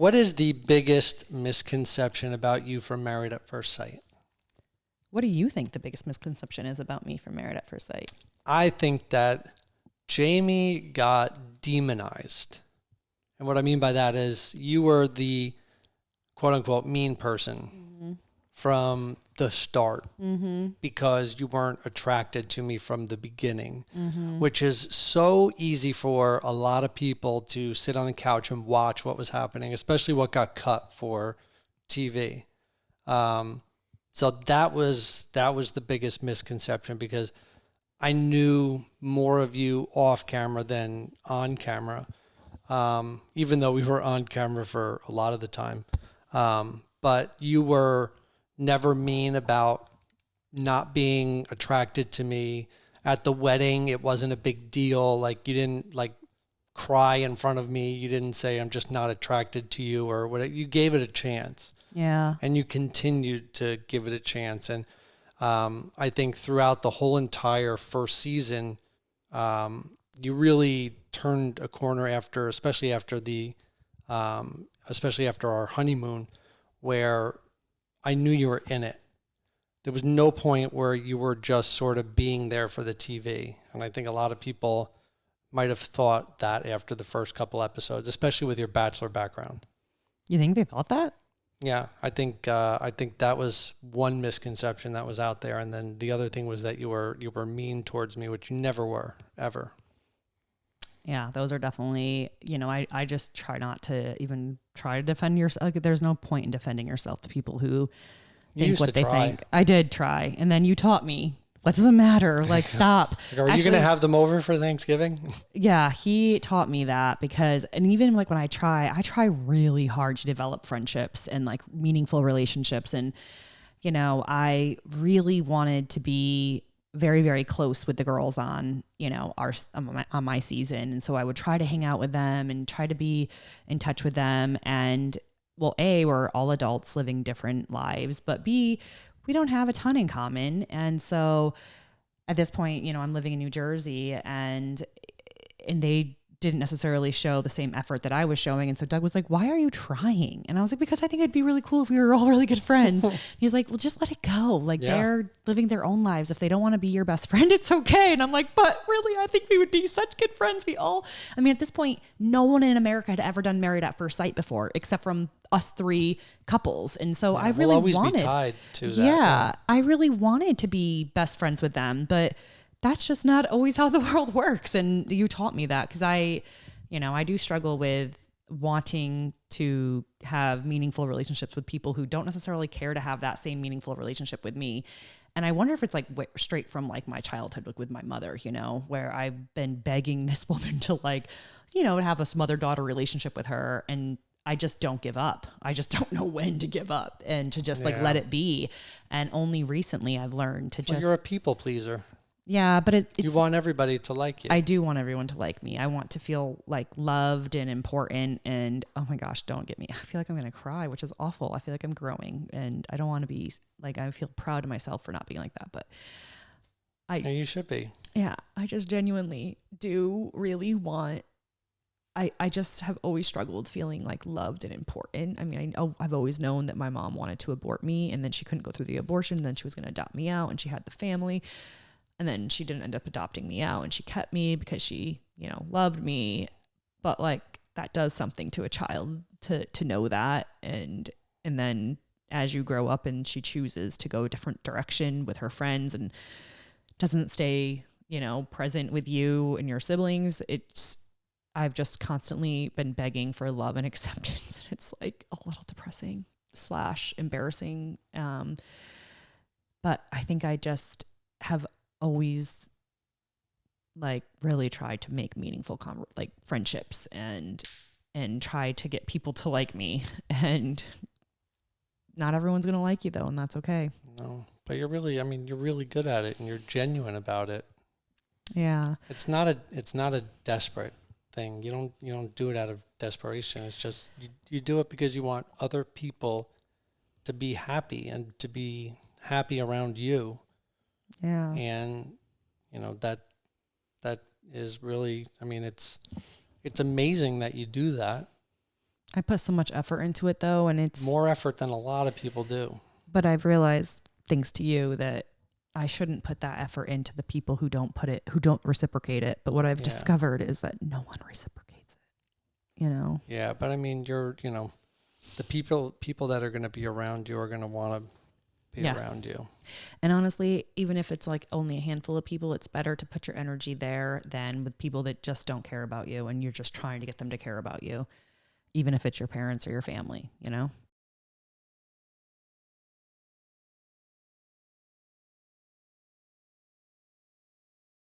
What is the biggest misconception about you from Married at First Sight? What do you think the biggest misconception is about me from Married at First Sight? I think that Jamie got demonized. And what I mean by that is you were the quote unquote mean person from the start because you weren't attracted to me from the beginning, which is so easy for a lot of people to sit on the couch and watch what was happening, especially what got cut for TV. So that was the biggest misconception because I knew more of you off camera than on camera, even though we were on camera for a lot of the time. But you were never mean about not being attracted to me. At the wedding, it wasn't a big deal. Like, you didn't like cry in front of me. You didn't say, I'm just not attracted to you or whatever. You gave it a chance. Yeah. And you continued to give it a chance. And I think throughout the whole entire first season, you really turned a corner especially after our honeymoon, where I knew you were in it. There was no point where you were just sort of being there for the TV. And I think a lot of people might have thought that after the first couple episodes, especially with your Bachelor background. You think they thought that? Yeah, I think that was one misconception that was out there, and then the other thing was that you were mean towards me, which you never were, ever. Yeah, those are definitely, I just try not to even try to defend yourself. Like, there's no point in defending yourself to people who think what they think. I did try, and then you taught me. What doesn't matter? Like, stop. Are you going to have them over for Thanksgiving? Yeah, he taught me that and even like when I try really hard to develop friendships and like meaningful relationships. And, I really wanted to be very, very close with the girls on my season. And so I would try to hang out with them and try to be in touch with them. And well, A, we're all adults living different lives, but B, we don't have a ton in common. And so at this point, I'm living in New Jersey and they didn't necessarily show the same effort that I was showing. And so Doug was like, why are you trying? And I was like, because I think it'd be really cool if we were all really good friends. He's like, well, just let it go. Like, they're living their own lives. If they don't want to be your best friend, it's okay. And I'm like, but really, I think we would be such good friends. At this point, no one in America had ever done Married at First Sight before, except from us three couples. And so I really always be tied to that. Yeah, I really wanted to be best friends with them, but that's just not always how the world works. And you taught me that because I do struggle with wanting to have meaningful relationships with people who don't necessarily care to have that same meaningful relationship with me. And I wonder if it's like straight from like my childhood, like with my mother, where I've been begging this woman to like, have this mother-daughter relationship with her. And I just don't give up. I just don't know when to give up and to just like let it be. And only recently I've learned to you're a people pleaser. Yeah, but it's... You want everybody to like you. I do want everyone to like me. I want to feel like loved and important. And oh my gosh, don't get me. I feel like I'm going to cry, which is awful. I feel like I'm growing and I don't want to be like, I feel proud of myself for not being like that. But you should be. Yeah, I just genuinely do really want... I just have always struggled feeling like loved and important. I mean, I've always known that my mom wanted to abort me and then she couldn't go through the abortion. And then she was going to adopt me out and she had the family. And then she didn't end up adopting me out and she kept me because she, loved me. But like, that does something to a child to know that. And then as you grow up and she chooses to go a different direction with her friends and doesn't stay, present with you and your siblings, I've just constantly been begging for love and acceptance. And it's like a little depressing / embarrassing. But I think I just have always like really tried to make meaningful friendships and try to get people to like me. And not everyone's going to like you though. And that's okay. No, but you're really good at it and you're genuine about it. Yeah. It's not a desperate thing. You don't do it out of desperation. It's just you do it because you want other people to be happy and to be happy around you. Yeah. And that is really, it's amazing that you do that. I put so much effort into it though, and it's More effort than a lot of people do. But I've realized, thanks to you, that I shouldn't put that effort into the people who don't reciprocate it. But what I've discovered is that no one reciprocates it, you know? Yeah. But I mean, the people that are going to be around you are going to want to be around you. And honestly, even if it's like only a handful of people, it's better to put your energy there than with people that just don't care about you and you're just trying to get them to care about you, even if it's your parents or your family, you know?